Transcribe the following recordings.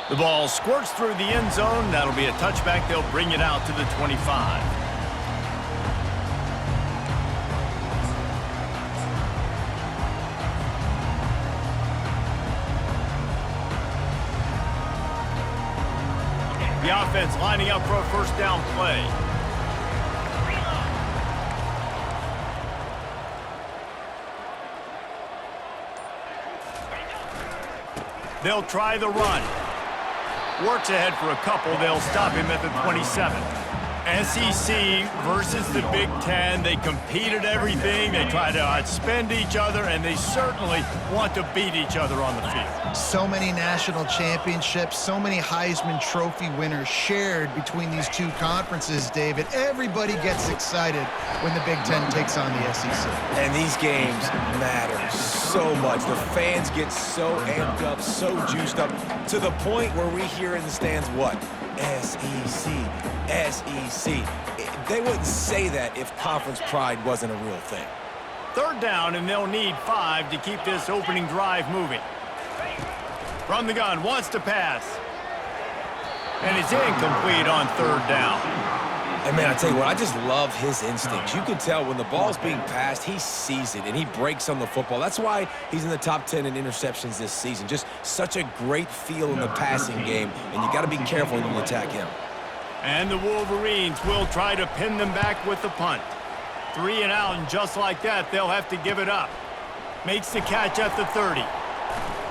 The ball squirts through the end zone. That'll be a touchback. They'll bring it out to the 25. The offense lining up for a first down play. They'll try the run. Works ahead for a couple. They'll stop him at the 27. SEC versus the Big Ten. They compete at everything. They try to outspend each other, and they certainly want to beat each other on the field. So many national championships, so many Heisman Trophy winners shared between these two conferences, David. Everybody gets excited when the Big Ten takes on the SEC. And these games matter so much. The fans get so amped up, so juiced up, to the point where we hear in the stands what? SEC, SEC. They wouldn't say that if conference pride wasn't a real thing. Third down, and they'll need 5 to keep this opening drive moving. From the gun, wants to pass. And it's incomplete on third down. And, man, I tell you what, I just love his instincts. You can tell when the ball's being passed, he sees it, and he breaks on the football. That's why he's in the top 10 in interceptions this season. Just such a great feel in the passing game, and you got to be careful when you attack him. And the Wolverines will try to pin them back with the punt. 3 and out, and just like that, they'll have to give it up. Makes the catch at the 30.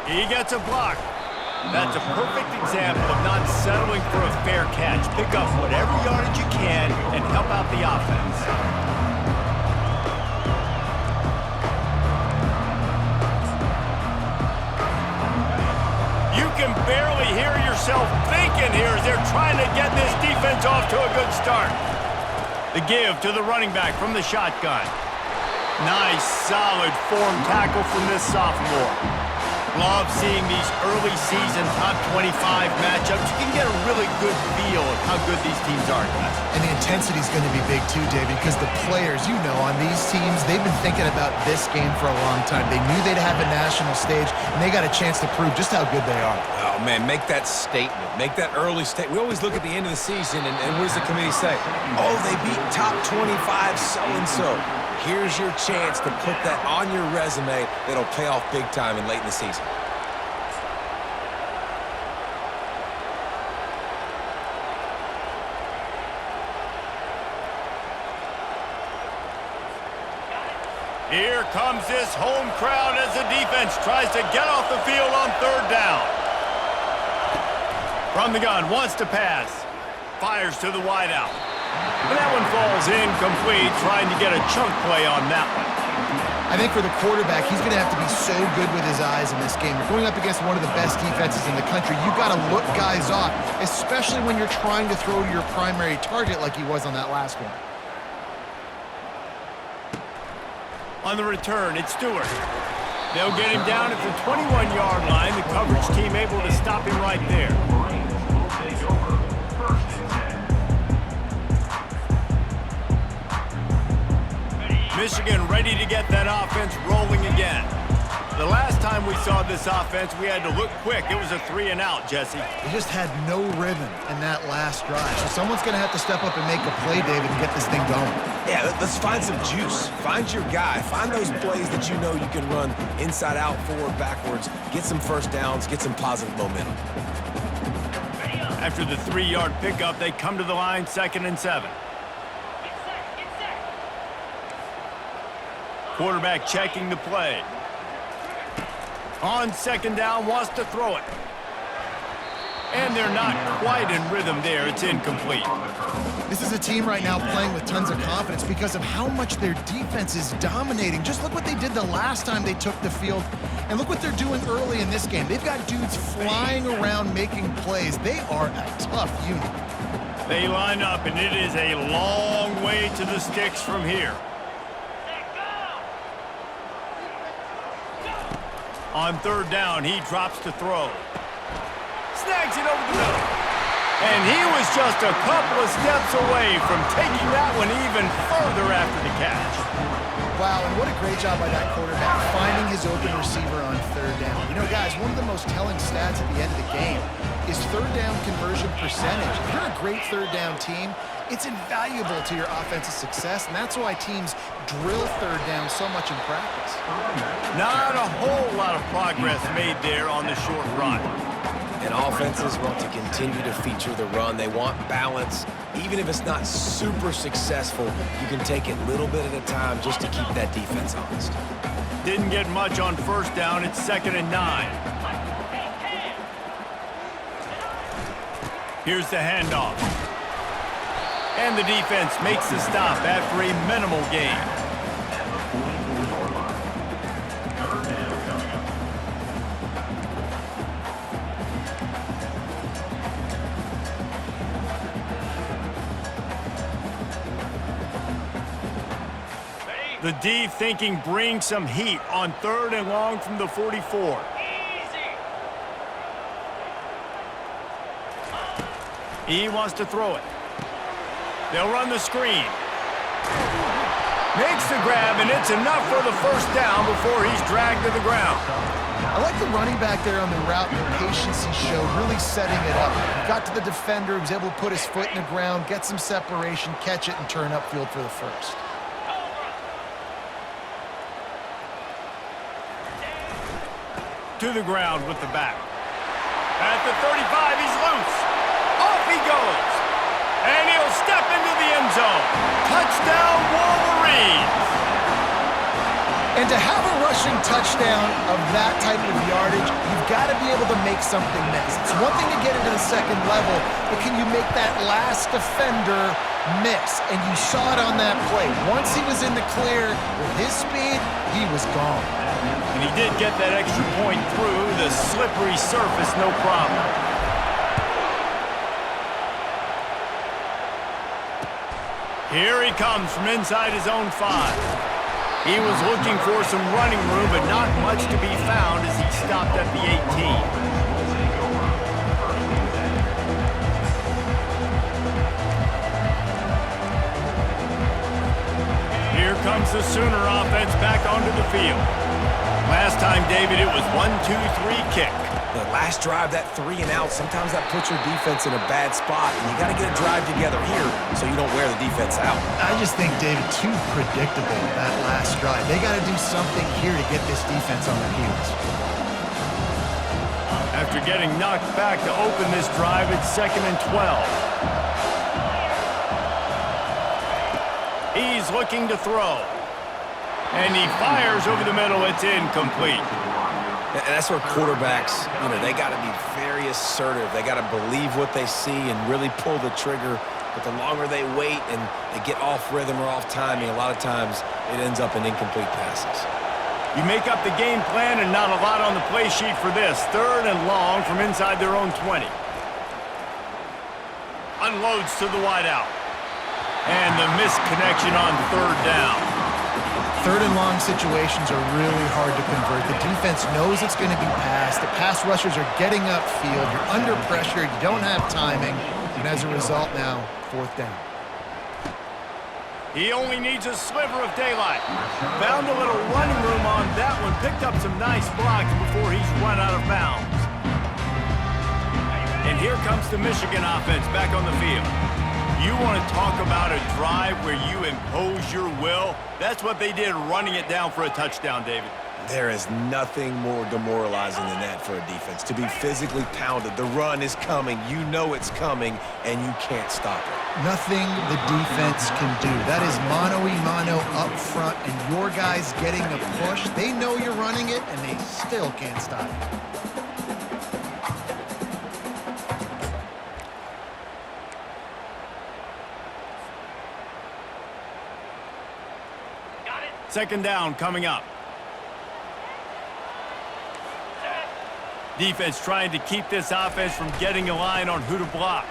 He gets a block. That's a perfect example of not settling for a fair catch. Pick up whatever yardage you can and help out the offense. You can barely hear yourself thinking here as they're trying to get this defense off to a good start. The give to the running back from the shotgun. Nice, solid form tackle from this sophomore. Love seeing these early season top 25 matchups. You can get a really good feel of how good these teams are, guys. And the intensity is going to be big too, David, because the players, you know, on these teams, they've been thinking about this game for a long time. They knew they'd have a national stage, and they got a chance to prove just how good they are. Oh, man, make that statement. Make that early statement. We always look at the end of the season, and what does the committee say? Oh, they beat top 25 so-and-so. Here's your chance to put that on your resume that'll pay off big time and late in the season. Here comes this home crowd as the defense tries to get off the field on third down. From the gun, wants to pass. Fires to the wideout. And that one falls incomplete, trying to get a chunk play on that one. I think for the quarterback, he's going to have to be so good with his eyes in this game. You're going up against one of the best defenses in the country. You've got to look guys off, especially when you're trying to throw to your primary target like he was on that last one. On the return, it's Stewart. They'll get him down at the 21-yard line. The coverage team able to stop him right there. Michigan ready to get that offense rolling again. The last time we saw this offense, we had to look quick. It was a 3 and out, Jesse. They just had no rhythm in that last drive. So someone's going to have to step up and make a play, David, and get this thing going. Yeah, let's find some juice. Find your guy. Find those plays that you know you can run inside out, forward, backwards. Get some first downs. Get some positive momentum. After the 3-yard pickup, they come to the line, 2nd and 7. Quarterback checking the play. On 2nd down, wants to throw it. And they're not quite in rhythm there. It's incomplete. This is a team right now playing with tons of confidence because of how much their defense is dominating. Just look what they did the last time they took the field, and look what they're doing early in this game. They've got dudes flying around making plays. They are a tough unit. They line up, and it is a long way to the sticks from here. On 3rd down, he drops to throw. Snags it over the middle. And he was just a couple of steps away from taking that one even further after the catch. Wow, and what a great job by that quarterback, finding his open receiver on third down. You know, guys, one of the most telling stats at the end of the game is third down conversion percentage. If you're a great third down team, it's invaluable to your offensive success, and that's why teams drill third down so much in practice. Not a whole lot of progress made there on the short run. And offenses want to continue to feature the run. They want balance. Even if it's not super successful, you can take it little bit at a time just to keep that defense honest. Didn't get much on first down. It's 2nd and 9. Here's the handoff. And the defense makes the stop after a minimal gain. The D thinking bring some heat on 3rd and long from the 44. He wants to throw it. They'll run the screen. Makes the grab, and it's enough for the first down before he's dragged to the ground. I like the running back there on the route, the patience he showed, really setting it up. He got to the defender, he was able to put his foot in the ground, get some separation, catch it, and turn upfield for the first. To the ground with the back. At the 35, he's loose. Off he goes. And he'll step into the end zone. Touchdown, Wolverines. And to have a rushing touchdown of that type of yardage, you've got to be able to make something miss. It's one thing to get into the second level, but can you make that last defender miss? And you saw it on that play. Once he was in the clear with his speed, he was gone. And he did get that extra point through the slippery surface, no problem. Here he comes from inside his own 5. He was looking for some running room, but not much to be found as he stopped at the 18. Here comes the Sooner offense back onto the field. Last time, David, it was 1-2-3 kick. The last drive, that 3 and out, sometimes that puts your defense in a bad spot, and you got to get a drive together here so you don't wear the defense out. I just think, David, too predictable, that last drive. They got to do something here to get this defense on their heels. After getting knocked back to open this drive, it's 2nd and 12. He's looking to throw. And he fires over the middle. It's incomplete. And that's where quarterbacks, they got to be very assertive. They got to believe what they see and really pull the trigger. But the longer they wait and they get off rhythm or off timing, a lot of times it ends up in incomplete passes. You make up the game plan and not a lot on the play sheet for this. 3rd and long from inside their own 20. Unloads to the wideout. And the missed connection on 3rd down. 3rd and long situations are really hard to convert. The defense knows it's going to be passed. The pass rushers are getting upfield. You're under pressure. You don't have timing. And as a result now, 4th down. He only needs a sliver of daylight. Found a little running room on that one. Picked up some nice blocks before he's run out of bounds. And here comes the Michigan offense back on the field. You want to talk about a drive where you impose your will? That's what they did, running it down for a touchdown, David. There is nothing more demoralizing than that for a defense. To be physically pounded. The run is coming. You know it's coming, and you can't stop it. Nothing the defense can do. That is mano-a-mano up front, and your guys getting a push. They know you're running it, and they still can't stop it. 2nd down coming up. Defense trying to keep this offense from getting a line on who to block.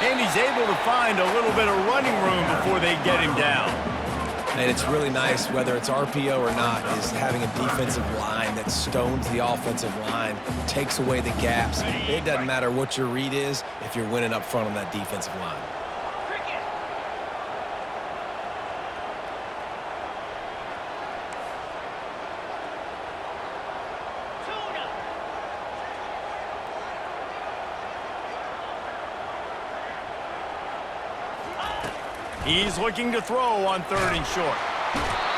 And he's able to find a little bit of running room before they get him down. And it's really nice, whether it's RPO or not, is having a defensive line that stones the offensive line, takes away the gaps. It doesn't matter what your read is if you're winning up front on that defensive line. He's looking to throw on 3rd and short.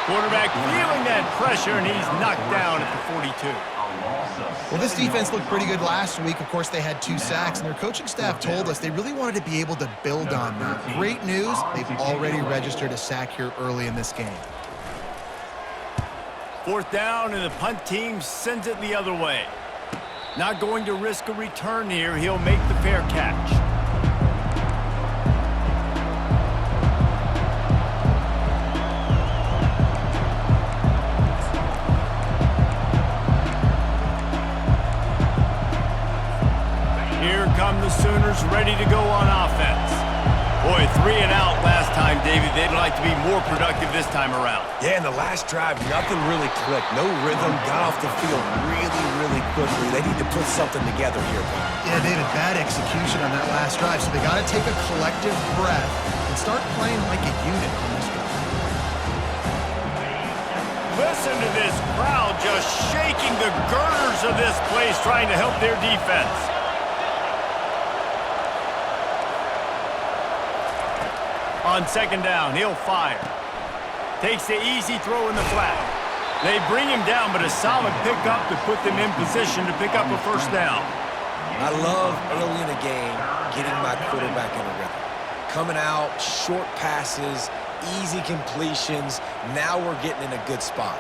Quarterback feeling that pressure, and he's knocked down at the 42. Well, this defense looked pretty good last week. Of course, they had 2 sacks, and their coaching staff told us they really wanted to be able to build on that. Great news, they've already registered a sack here early in this game. 4th down, and the punt team sends it the other way. Not going to risk a return here. He'll make the fair catch. Here come the Sooners ready to go on offense. Boy, 3 and out last time, David. They'd like to be more productive this time around. Yeah, in the last drive, nothing really clicked. No rhythm, got off the field really quickly. They need to put something together here. Yeah, David, bad execution on that last drive, so they got to take a collective breath and start playing like a unit on this drive. Listen to this crowd just shaking the girders of this place, trying to help their defense. On 2nd down, he'll fire. Takes the easy throw in the flat. They bring him down, but a solid pickup to put them in position to pick up a 1st down. I love early in the game getting my quarterback in a rhythm. Coming out, short passes, easy completions. Now we're getting in a good spot.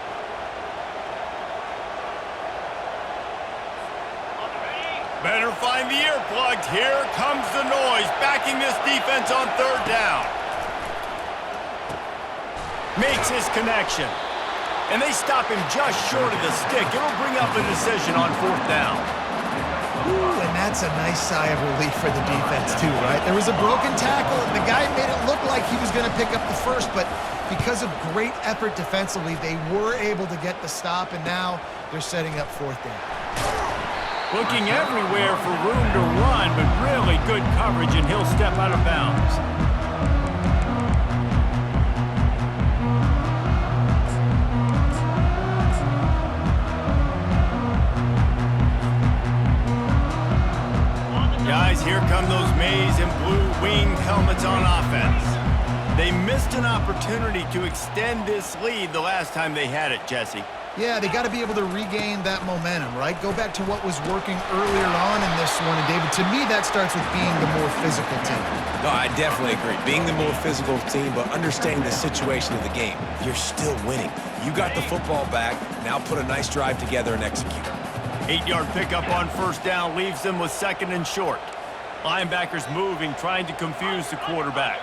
Better find the earplugs. Here comes the noise, backing this defense on 3rd down. Makes his connection. And they stop him just short of the stick. It'll bring up a decision on 4th down. Ooh, and that's a nice sigh of relief for the defense too, right? There was a broken tackle, and the guy made it look like he was going to pick up the 1st, but because of great effort defensively, they were able to get the stop, and now they're setting up 4th down. Looking everywhere for room to run, but really good coverage, and he'll step out of bounds. Guys, here come those maize and blue-winged helmets on offense. They missed an opportunity to extend this lead the last time they had it, Jesse. Yeah, they got to be able to regain that momentum, right? Go back to what was working earlier on in this one. And, David, to me, that starts with being the more physical team. No, I definitely agree. Being the more physical team, but understanding the situation of the game. You're still winning. You got the football back. Now put a nice drive together and execute. 8-yard pickup on 1st down leaves them with 2nd and short. Linebackers moving, trying to confuse the quarterback.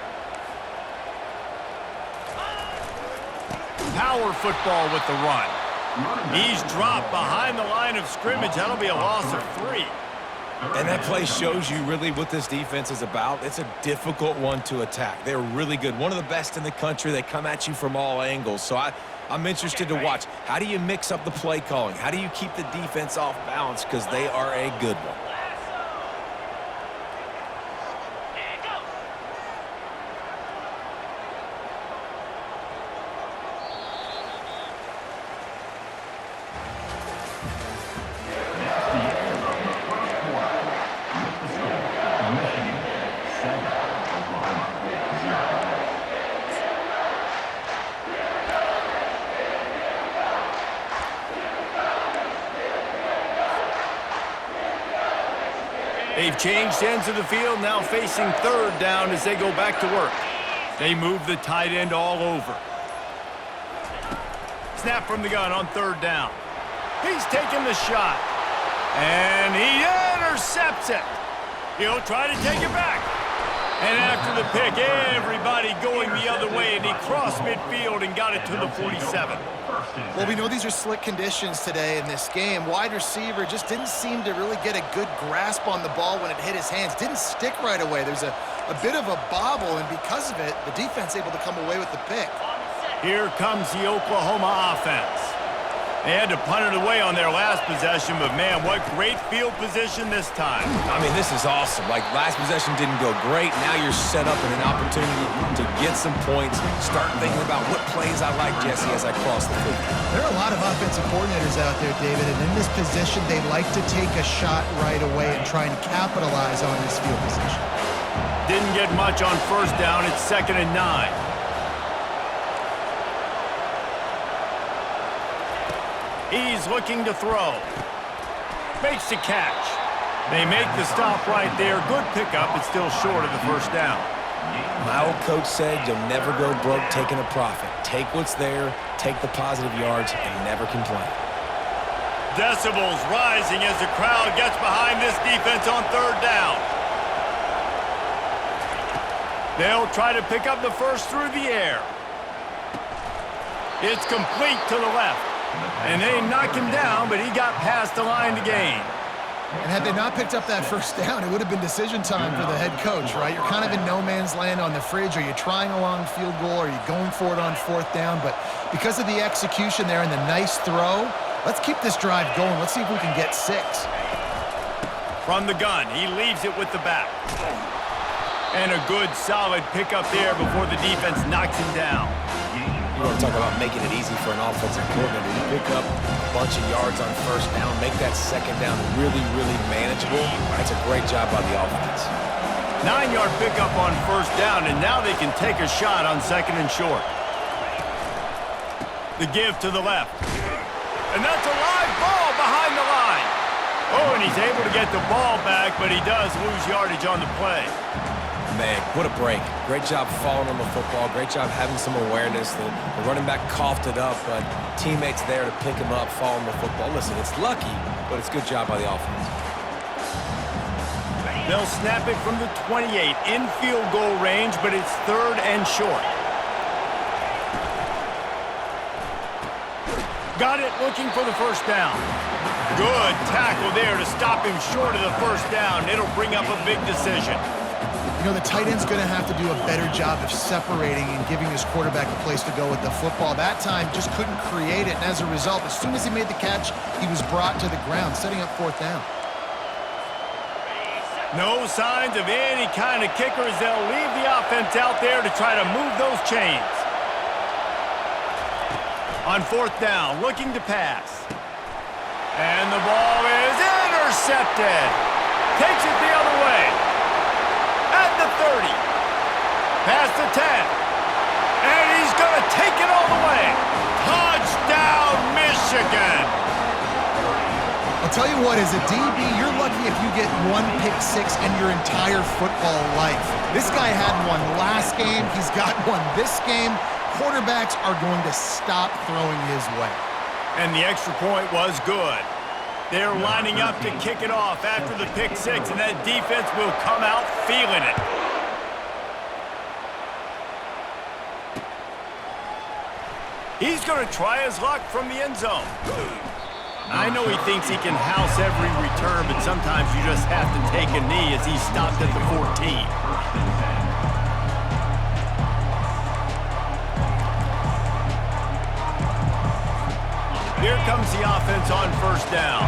Power football with the run. He's dropped behind the line of scrimmage. That'll be a loss of 3. And that play shows you really what this defense is about. It's a difficult one to attack. They're really good. One of the best in the country. They come at you from all angles. So I'm interested to watch. How do you mix up the play calling? How do you keep the defense off balance? Because they are a good one. They've changed ends of the field, now facing 3rd down as they go back to work. They move the tight end all over. Snap from the gun on 3rd down. He's taking the shot. And he intercepts it. He'll try to take it back. And after the pick, everybody going the other way, and he crossed midfield and got it to the 47. Well, we know these are slick conditions today in this game. Wide receiver just didn't seem to really get a good grasp on the ball when it hit his hands. Didn't stick right away. There's a bit of a bobble, and because of it, the defense able to come away with the pick. Here comes the Oklahoma offense. They had to punt it away on their last possession, but man, what great field position this time. I mean, this is awesome. Like, last possession didn't go great. Now you're set up in an opportunity to get some points. Start thinking about what plays I like, Jesse, as I cross the field. There are a lot of offensive coordinators out there, David, and in this position, they like to take a shot right away and try and capitalize on this field position. didn't get much on first down. It's 2nd and 9. He's looking to throw. Makes the catch. They make the stop right there. Good pickup. It's still short of the first down. My old coach said you'll never go broke taking a profit. Take what's there, take the positive yards, and never complain. Decibels rising as the crowd gets behind this defense on 3rd down. They'll try to pick up the first through the air. It's complete to the left. And they knocked him down, but he got past the line to gain. And had they not picked up that first down, it would have been decision time for the head coach, right? You're kind of in no man's land on the fridge. Are you trying a long field goal? Are you going for it on 4th down? But because of the execution there and the nice throw, let's keep this drive going. Let's see if we can get 6. From the gun, he leaves it with the back. And a good, solid pickup there before the defense knocks him down. You want to talk about making it easy for an offensive coordinator. You pick up a bunch of yards on first down, make that 2nd down really, really manageable. That's a great job by the offense. 9-yard pickup on first down, and now they can take a shot on 2nd and short. The give to the left. And that's a live ball behind the line. Oh, and he's able to get the ball back, but he does lose yardage on the play. Man, what a break. Great job following on the football. Great job having some awareness. The running back coughed it up, but teammates there to pick him up, following the football. Listen, it's lucky, but it's a good job by the offense. They'll snap it from the 28 in field goal range, but it's 3rd and short. Got it, looking for the first down. Good tackle there to stop him short of the first down. It'll bring up a big decision. You know, the tight end's going to have to do a better job of separating and giving his quarterback a place to go with the football. That time just couldn't create it, and as a result, as soon as he made the catch, he was brought to the ground, setting up 4th down. No signs of any kind of kickers. They'll leave the offense out there to try to move those chains. On 4th down, looking to pass. And the ball is intercepted. Takes it the other way. At the 30. Past the 10. And he's going to take it all the way. Touchdown, Michigan. I'll tell you what, as a DB, you're lucky if you get 1 pick 6 in your entire football life. This guy had one last game. He's got one this game. Quarterbacks are going to stop throwing his way. And the extra point was good. They're lining up to kick it off after the pick 6, and that defense will come out feeling it. He's going to try his luck from the end zone. I know he thinks he can house every return, but sometimes you just have to take a knee as he stopped at the 14. Here comes the offense on first down.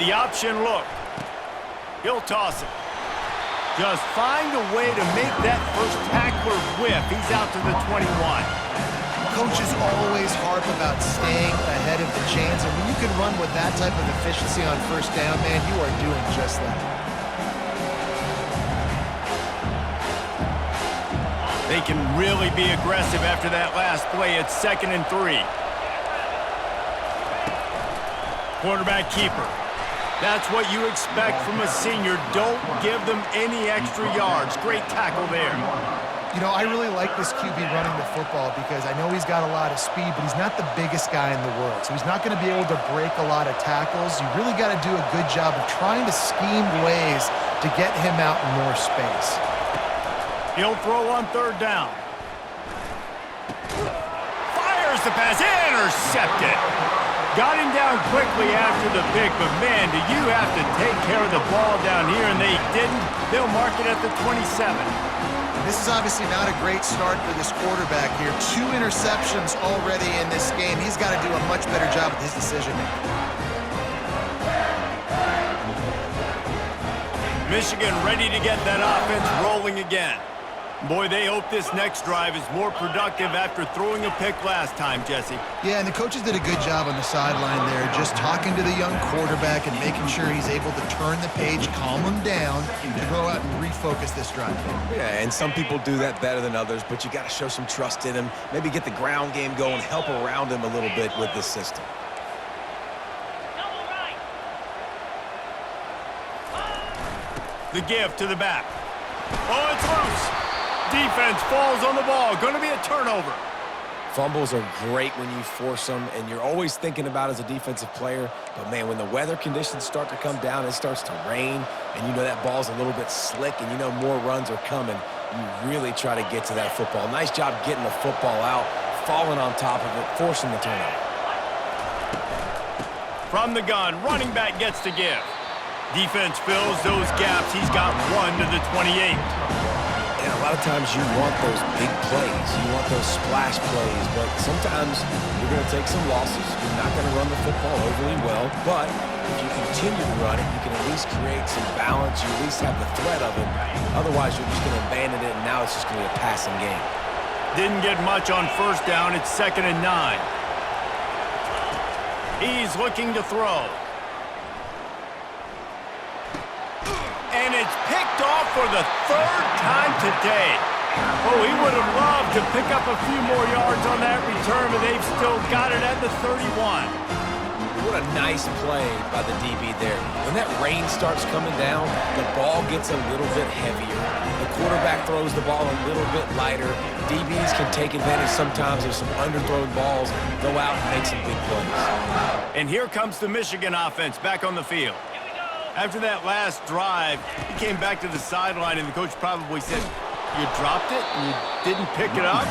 The option look. He'll toss it. Just find a way to make that first tackler whiff. He's out to the 21. Coaches always harp about staying ahead of the chains, and when you can run with that type of efficiency on first down, man, you are doing just that. They can really be aggressive after that last play. It's 2nd and 3. Quarterback keeper. That's what you expect from a senior. Don't give them any extra yards. Great tackle there. You know, I really like this QB running the football because I know he's got a lot of speed, but he's not the biggest guy in the world. So he's not going to be able to break a lot of tackles. You really got to do a good job of trying to scheme ways to get him out in more space. He'll throw on 3rd down. Fires the pass. Intercepted. Got him down quickly after the pick, but man, do you have to take care of the ball down here, and they didn't. They'll mark it at the 27. This is obviously not a great start for this quarterback here. 2 interceptions already in this game. He's got to do a much better job with his decision-making. Michigan ready to get that offense rolling again. Boy, they hope this next drive is more productive after throwing a pick last time, Jesse. Yeah, and the coaches did a good job on the sideline there, just talking to the young quarterback and making sure he's able to turn the page, calm him down, to go out and refocus this drive. Yeah, and some people do that better than others, but you got to show some trust in him, maybe get the ground game going, help around him a little bit with this system. The give to the back. Oh, it's loose. Defense falls on the ball. Going to be a turnover. Fumbles are great when you force them, and you're always thinking about as a defensive player. But, man, when the weather conditions start to come down, it starts to rain, and you know that ball's a little bit slick, and you know more runs are coming, you really try to get to that football. Nice job getting the football out, falling on top of it, forcing the turnover. From the gun, running back gets to give. Defense fills those gaps. He's got 1 to the 28. And a lot of times you want those big plays. You want those splash plays. But sometimes you're going to take some losses. You're not going to run the football overly well. But if you continue to run it, you can at least create some balance. You at least have the threat of it. Otherwise, you're just going to abandon it, and now it's just going to be a passing game. Didn't get much on first down. It's 2nd and 9. He's looking to throw. And it's picked off for the 3rd time today. Oh, he would have loved to pick up a few more yards on that return, but they've still got it at the 31. What a nice play by the DB there. When that rain starts coming down, the ball gets a little bit heavier. The quarterback throws the ball a little bit lighter. DBs can take advantage sometimes of some underthrown balls, go out and make some big plays. And here comes the Michigan offense back on the field. After that last drive, he came back to the sideline, and the coach probably said, "You dropped it and you didn't pick it up?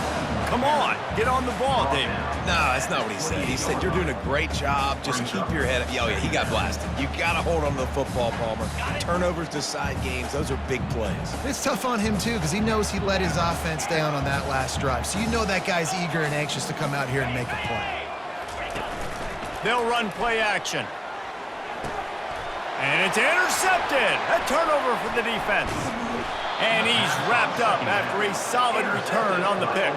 Come on, get on the ball, David." No, that's not what he said. He said, "You're doing a great job. Just keep your head up." Oh, yeah, he got blasted. You got to hold on to the football, Palmer. Turnovers decide games. Those are big plays. It's tough on him, too, because he knows he let his offense down on that last drive. So you know that guy's eager and anxious to come out here and make a play. They'll run play action. And it's intercepted. A turnover for the defense. And he's wrapped up after a solid return on the pick.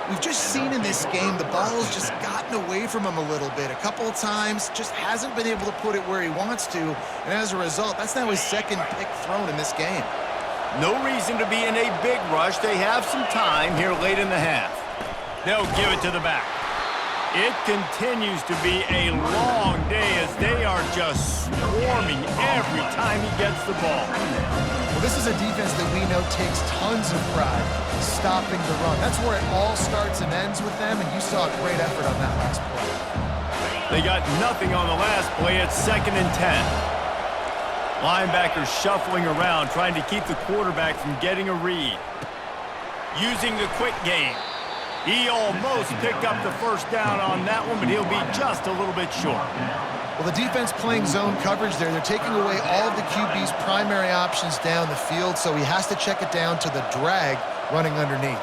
We've just seen in this game the ball's just gotten away from him a little bit. A couple of times, just hasn't been able to put it where he wants to. And as a result, that's now his 2nd pick thrown in this game. No reason to be in a big rush. They have some time here late in the half. They'll give it to the back. It continues to be a long day as they are just swarming every time he gets the ball. Well, this is a defense that we know takes tons of pride stopping the run. That's where it all starts and ends with them, and you saw a great effort on that last play. They got nothing on the last play. It's 2nd and 10. Linebackers shuffling around, trying to keep the quarterback from getting a read. Using the quick game. He almost picked up the first down on that one, but he'll be just a little bit short. Well, the defense playing zone coverage there. They're taking away all of the QB's primary options down the field, so he has to check it down to the drag running underneath.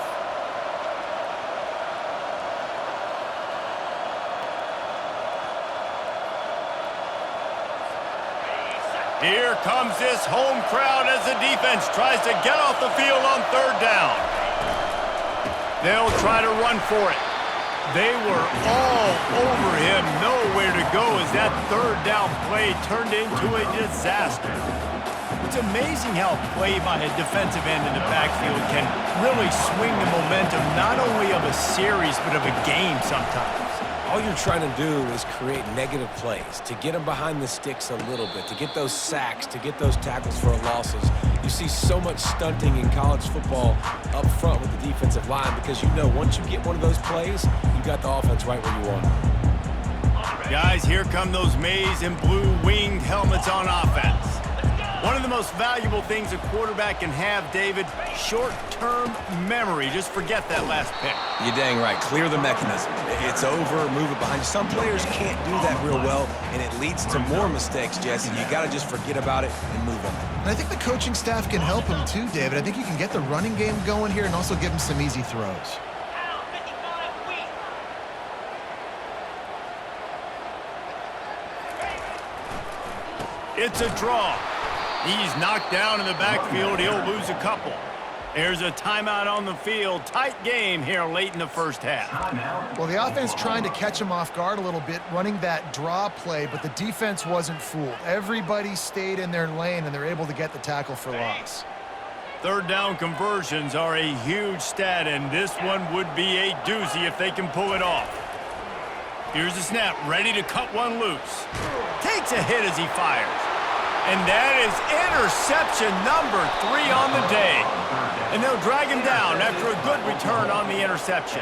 Here comes this home crowd as the defense tries to get off the field on 3rd down. They'll try to run for it. They were all over him, nowhere to go as that 3rd down play turned into a disaster. It's amazing how play by a defensive end in the backfield can really swing the momentum not only of a series but of a game sometimes. All you're trying to do is create negative plays, to get them behind the sticks a little bit, to get those sacks, to get those tackles for losses. You see so much stunting in college football up front with the defensive line because you know once you get one of those plays, you got the offense right where you want it. Guys, here come those maize and blue winged helmets on offense. One of the most valuable things a quarterback can have, David, short-term memory. Just forget that last pick. You're dang right. Clear the mechanism. It's over, move it behind you. Some players can't do that real well, and it leads to more mistakes, Jesse. You got to just forget about it and move on. And I think the coaching staff can help him too, David. I think you can get the running game going here and also give him some easy throws. It's a draw. He's knocked down in the backfield. He'll lose a couple. Here's a timeout on the field. Tight game here late in the first half. Well, the offense trying to catch him off guard a little bit, running that draw play, but the defense wasn't fooled. Everybody stayed in their lane, and they're able to get the tackle for loss. Third down conversions are a huge stat, and this one would be a doozy if they can pull it off. Here's the snap, ready to cut one loose. Takes a hit as he fires. And that is interception number 3 on the day. And they'll drag him down after a good return on the interception.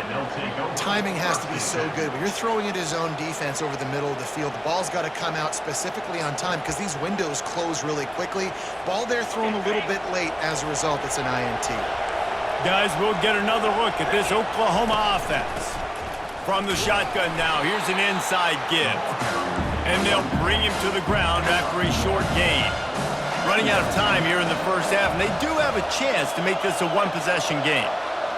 Timing has to be so good. When you're throwing at his own defense over the middle of the field, the ball's got to come out specifically on time because these windows close really quickly. Ball there thrown a little bit late. As a result, it's an INT. Guys, we'll get another look at this Oklahoma offense. From the shotgun now, here's an inside give. And they'll bring him to the ground after a short gain. Running out of time here in the first half, and they do have a chance to make this a one-possession game.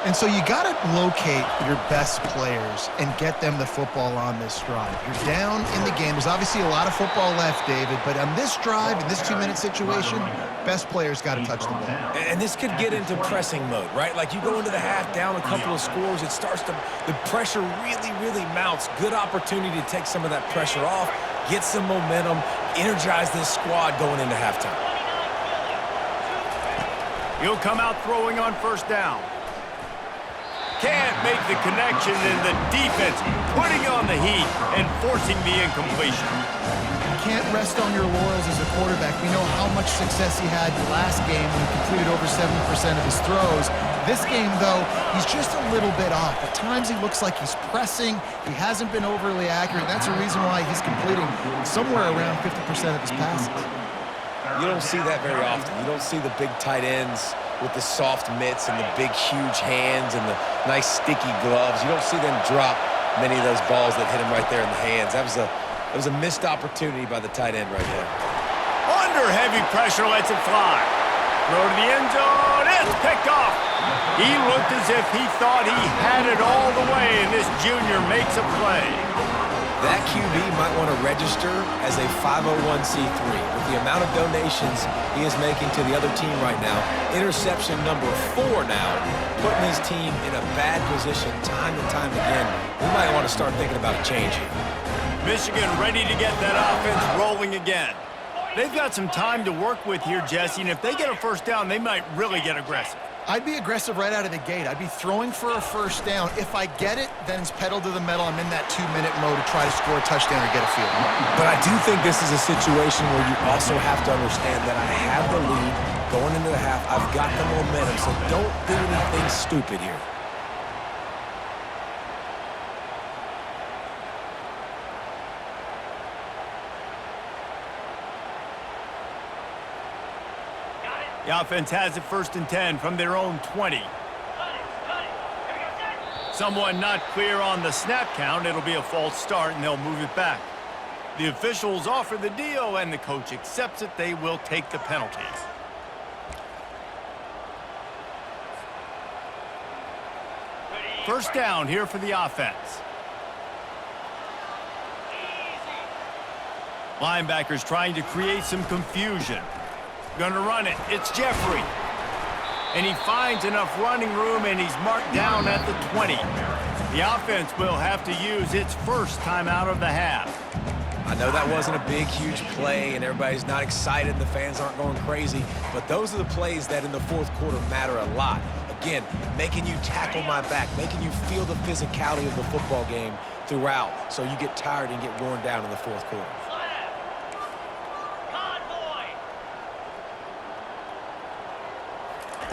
And so you got to locate your best players and get them the football on this drive. You're down in the game. There's obviously a lot of football left, David, but on this drive, in this 2-minute situation, best players got to touch the ball. And this could get into pressing mode, right? Like you go into the half down a couple of scores, it starts to, the pressure really mounts. Good opportunity to take some of that pressure off, get some momentum, energize this squad going into halftime. He'll come out throwing on first down. Can't make the connection, and the defense putting on the heat and forcing the incompletion. You can't rest on your laurels as a quarterback. We know how much success he had the last game when he completed over 70% of his throws. This game, though, he's just a little bit off. At times he looks like he's pressing. He hasn't been overly accurate. That's the reason why he's completing somewhere around 50% of his passes. You don't see that very often. You don't see the big tight ends with the soft mitts and the big, huge hands and the nice, sticky gloves. You don't see them drop many of those balls that hit him right there in the hands. That was a missed opportunity by the tight end right there. Under heavy pressure, lets it fly. Throw to the end zone. It's picked off. He looked as if he thought he had it all the way, and this junior makes a play. That QB might want to register as a 501c3. With the amount of donations he is making to the other team right now, interception number 4 now, putting his team in a bad position time and time again. We might want to start thinking about a change here. Michigan ready to get that offense rolling again. They've got some time to work with here, Jesse, and if they get a first down, they might really get aggressive. I'd be aggressive right out of the gate. I'd be throwing for a first down. If I get it, then it's pedal to the metal. I'm in that 2-minute mode to try to score a touchdown or get a field. But I do think this is a situation where you also have to understand that I have the lead going into the half. I've got the momentum, so don't do anything stupid here. The offense has it 1st and 10 from their own 20. Someone not clear on the snap count. It'll be a false start, and they'll move it back. The officials offer the deal, and the coach accepts it. They will take the penalty. First down here for the offense. Linebackers trying to create some confusion. Gonna run it. It's Jeffrey. And he finds enough running room, and he's marked down at the 20. The offense will have to use its first timeout of the half. I know that wasn't a big, huge play, and everybody's not excited. The fans aren't going crazy. But those are the plays that in the fourth quarter matter a lot. Again, making you tackle my back, making you feel the physicality of the football game throughout, so you get tired and get worn down in the fourth quarter.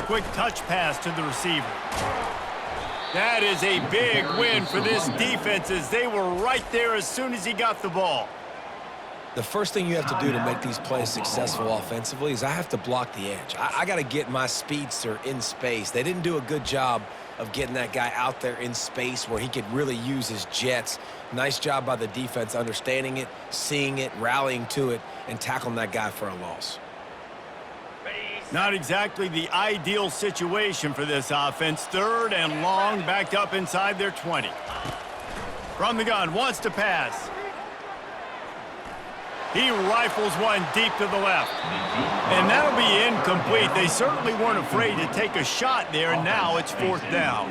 Quick touch pass to the receiver. That is a big win for this defense, as they were right there as soon as he got the ball. The first thing you have to do to make these plays successful offensively is I have to block the edge. I got to get my speedster in space. They didn't do a good job of getting that guy out there in space where he could really use his jets. Nice job by the defense understanding it, seeing it, rallying to it, and tackling that guy for a loss. Not exactly the ideal situation for this offense. 3rd and long, backed up inside their 20. From the gun, wants to pass. He rifles one deep to the left. And that'll be incomplete. They certainly weren't afraid to take a shot there, and now it's 4th down.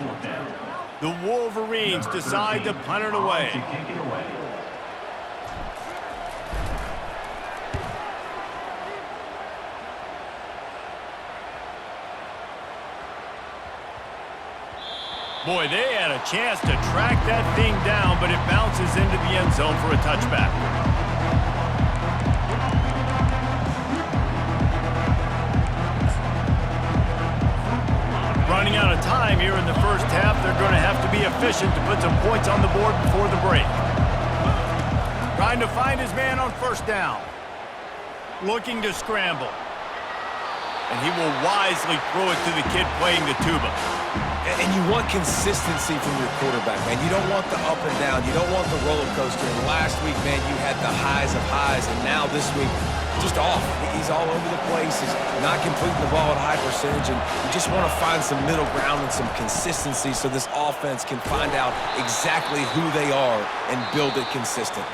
The Wolverines decide to punt it away. Boy, they had a chance to track that thing down, but it bounces into the end zone for a touchback. Running out of time here in the first half, they're going to have to be efficient to put some points on the board before the break. Trying to find his man on 1st down. Looking to scramble. And he will wisely throw it to the kid playing the tuba. And you want consistency from your quarterback, man. You don't want the up and down. You don't want the roller coaster. And last week, man, you had the highs of highs. And now this week, just off. He's all over the place. He's not completing the ball at a high percentage. And you just want to find some middle ground and some consistency so this offense can find out exactly who they are and build it consistent.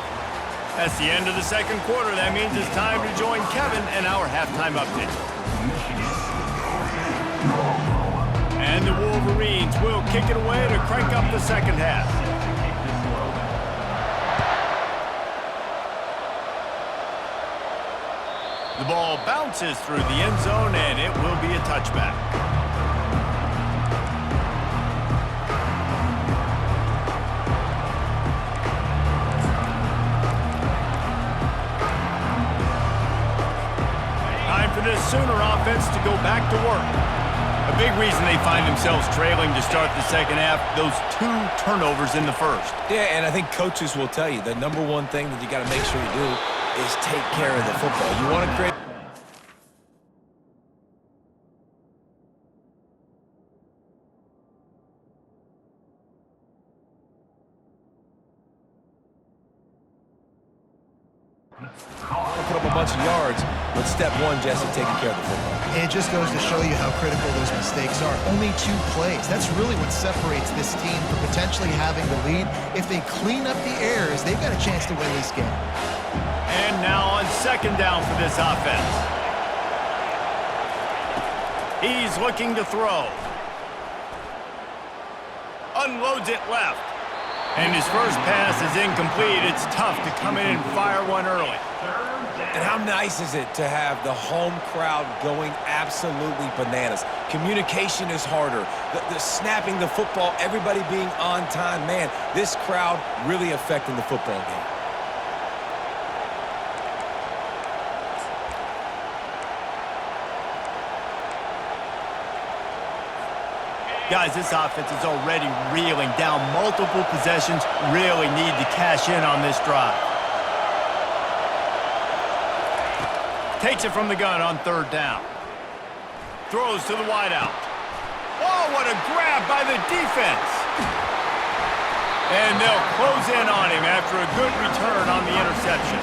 That's the end of the second quarter. That means it's time to join Kevin and our halftime update. And the Wolverines will kick it away to crank up the second half. The ball bounces through the end zone, and it will be a touchback. Time for this Sooner offense to go back to work. A big reason they find themselves trailing to start the second half, those 2 turnovers in the first. Yeah, and I think coaches will tell you the number one thing that you got to make sure you do is take care of the football. You want to create... put up a bunch of yards, but step one, Jesse, taking care of the football. It just goes to show you how critical those mistakes are. Only 2 plays. That's really what separates this team from potentially having the lead. If they clean up the errors, they've got a chance to win this game. And now on 2nd down for this offense. He's looking to throw. Unloads it left. And his first pass is incomplete. It's tough to come in and fire one early. And how nice is it to have the home crowd going absolutely bananas? Communication is harder. The snapping the football, everybody being on time. Man, this crowd really affecting the football game. Guys, this offense is already reeling down multiple possessions. Really need to cash in on this drive. Takes it from the gun on 3rd down. Throws to the wideout. Oh, what a grab by the defense. And they'll close in on him after a good return on the interception.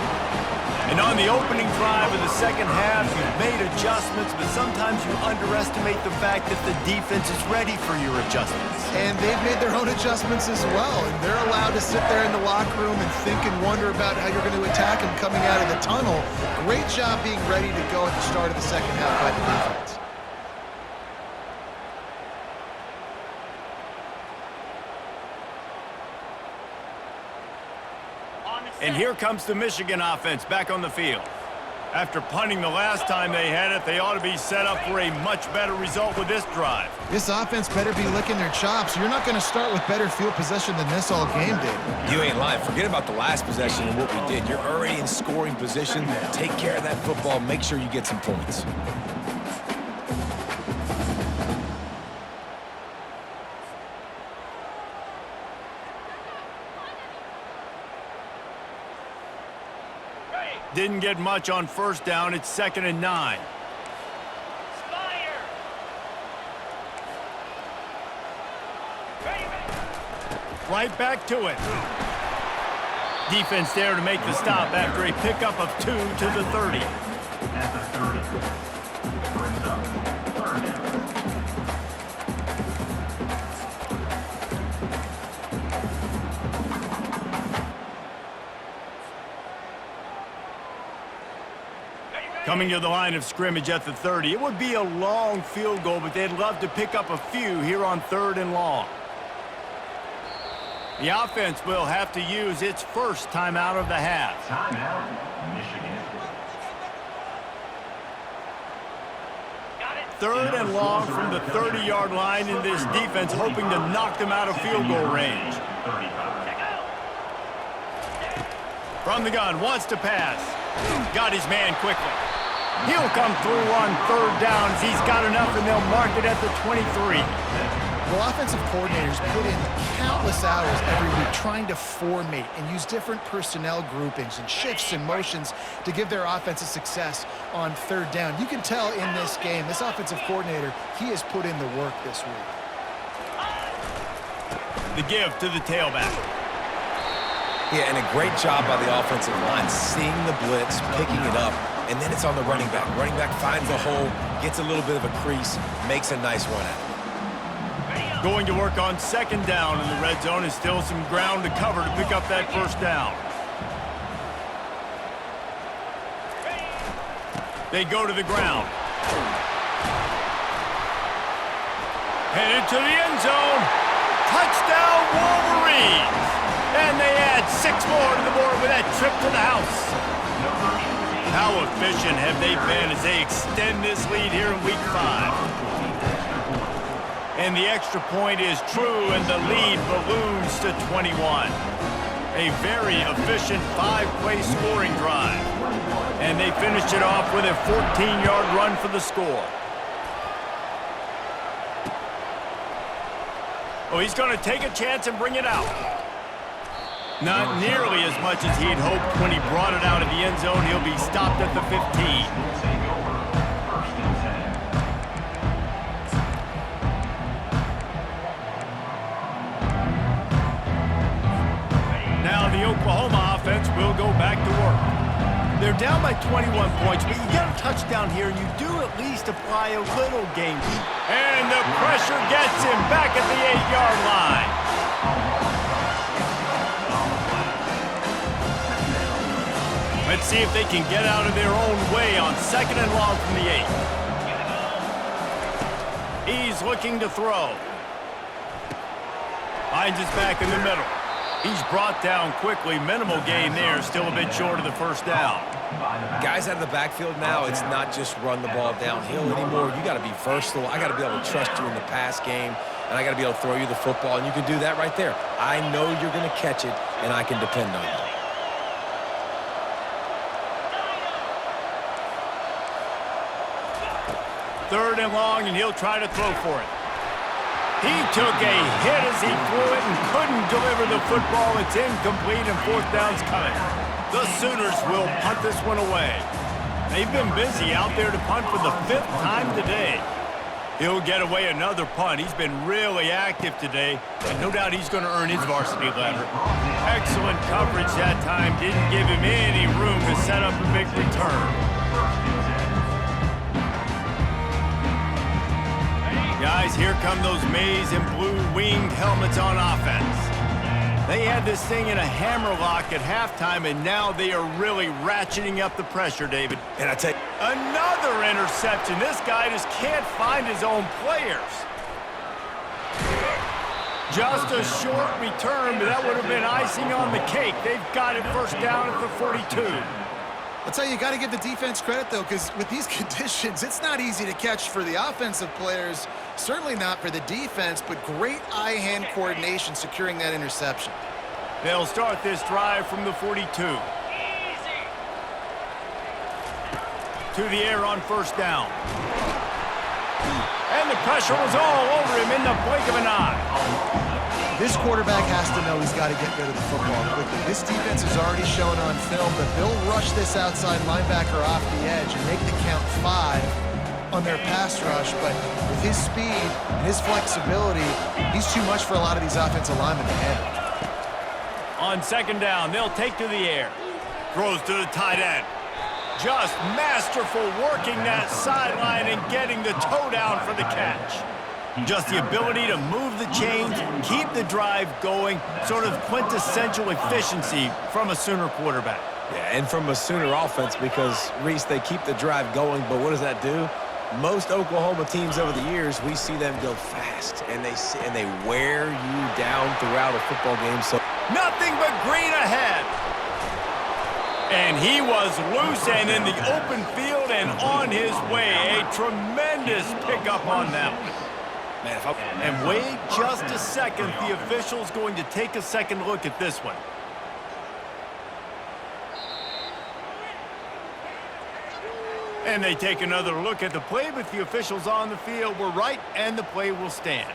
And on the opening drive of the second half, you've made adjustments, but sometimes you underestimate the fact that the defense is ready for your adjustments. And they've made their own adjustments as well, and they're allowed to sit there in the locker room and think and wonder about how you're going to attack them coming out of the tunnel. Great job being ready to go at the start of the second half by the defense. And here comes the Michigan offense back on the field. After punting the last time they had it, they ought to be set up for a much better result with this drive. This offense better be licking their chops. You're not going to start with better field possession than this all game, David. You ain't lying. Forget about the last possession and what we did. You're already in scoring position. Take care of that football. Make sure you get some points. Didn't get much on 1st down. It's 2nd and 9. Right back to it. Defense there to make the stop after a pickup of 2 to the 30. At the 30. Brings up 3rd. Coming to the line of scrimmage at the 30. It would be a long field goal, but they'd love to pick up a few here on 3rd and long. The offense will have to use its first timeout of the half. Timeout, Michigan. 3rd and long from the 30-yard line, in this defense hoping to knock them out of field goal range. From the gun, wants to pass. Got his man quickly. He'll come through on 3rd down as he's got enough, and they'll mark it at the 23. Well, offensive coordinators put in countless hours every week trying to formate and use different personnel groupings and shifts and motions to give their offense a success on 3rd down. You can tell in this game, this offensive coordinator, he has put in the work this week. The give to the tailback. Yeah, and a great job by the offensive line, seeing the blitz, picking it up, and then it's on the running back. Running back finds a hole, gets a little bit of a crease, makes a nice run at it. Going to work on 2nd down in the red zone, and still some ground to cover to pick up that 1st down. They go to the ground. Headed to the end zone. Touchdown, Wolverines! And they add 6 more to the board with that trip to the house. How efficient have they been as they extend this lead here in Week 5? And the extra point is true, and the lead balloons to 21. A very efficient 5-play scoring drive. And they finished it off with a 14-yard run for the score. Oh, he's going to take a chance and bring it out. Not nearly as much as he'd hoped when he brought it out of the end zone. He'll be stopped at the 15. Now the Oklahoma offense will go back to work. They're down by 21 points, but you get a touchdown here, and you do at least apply a little game. And the pressure gets him back at the 8-yard line. Let's see if they can get out of their own way on 2nd and long from the 8. He's looking to throw. Finds his back in the middle. He's brought down quickly. Minimal gain there. Still a bit short of the 1st down. Guys out of the backfield now, it's not just run the ball downhill anymore. You got to be versatile. I got to be able to trust you in the pass game, and I got to be able to throw you the football, and you can do that right there. I know you're going to catch it, and I can depend on you. Third and long, and he'll try to throw for it. He took a hit as he threw it and couldn't deliver the football. It's incomplete, and 4th down's coming. The Sooners will punt this one away. They've been busy out there to punt for the 5th time today. He'll get away another punt. He's been really active today, and no doubt he's going to earn his varsity letter. Excellent coverage that time. Didn't give him any room to set up a big return. Guys, here come those maize and blue winged helmets on offense. They had this thing in a hammer lock at halftime, and now they are really ratcheting up the pressure, David. And I tell you, another interception. This guy just can't find his own players. Just a short return, but that would have been icing on the cake. They've got it 1st down at the 42. I'll tell you, you got to give the defense credit, though, because with these conditions, it's not easy to catch for the offensive players, certainly not for the defense, but great eye-hand coordination securing that interception. They'll start this drive from the 42. To the air on 1st down. And the pressure was all over him in the blink of an eye. This quarterback has to know he's got to get rid of the football quickly. This defense has already shown on film that they'll rush this outside linebacker off the edge and make the count 5 on their pass rush, but with his speed and his flexibility, he's too much for a lot of these offensive linemen to handle. On 2nd down, they'll take to the air. Throws to the tight end. Just masterful working that sideline and getting the toe down for the catch. Just the ability to move the chains, keep the drive going, sort of quintessential efficiency from a Sooner quarterback. Yeah, and from a Sooner offense because, Reese, they keep the drive going, but what does that do? Most Oklahoma teams over the years, we see them go fast, and they wear you down throughout a football game. So nothing but green ahead. And he was loose and in the open field and on his way. A tremendous pickup on that one. man, And wait just a second. The official's going to take a second look at this one. And they take another look at the play, but the officials on the field were right, and the play will stand.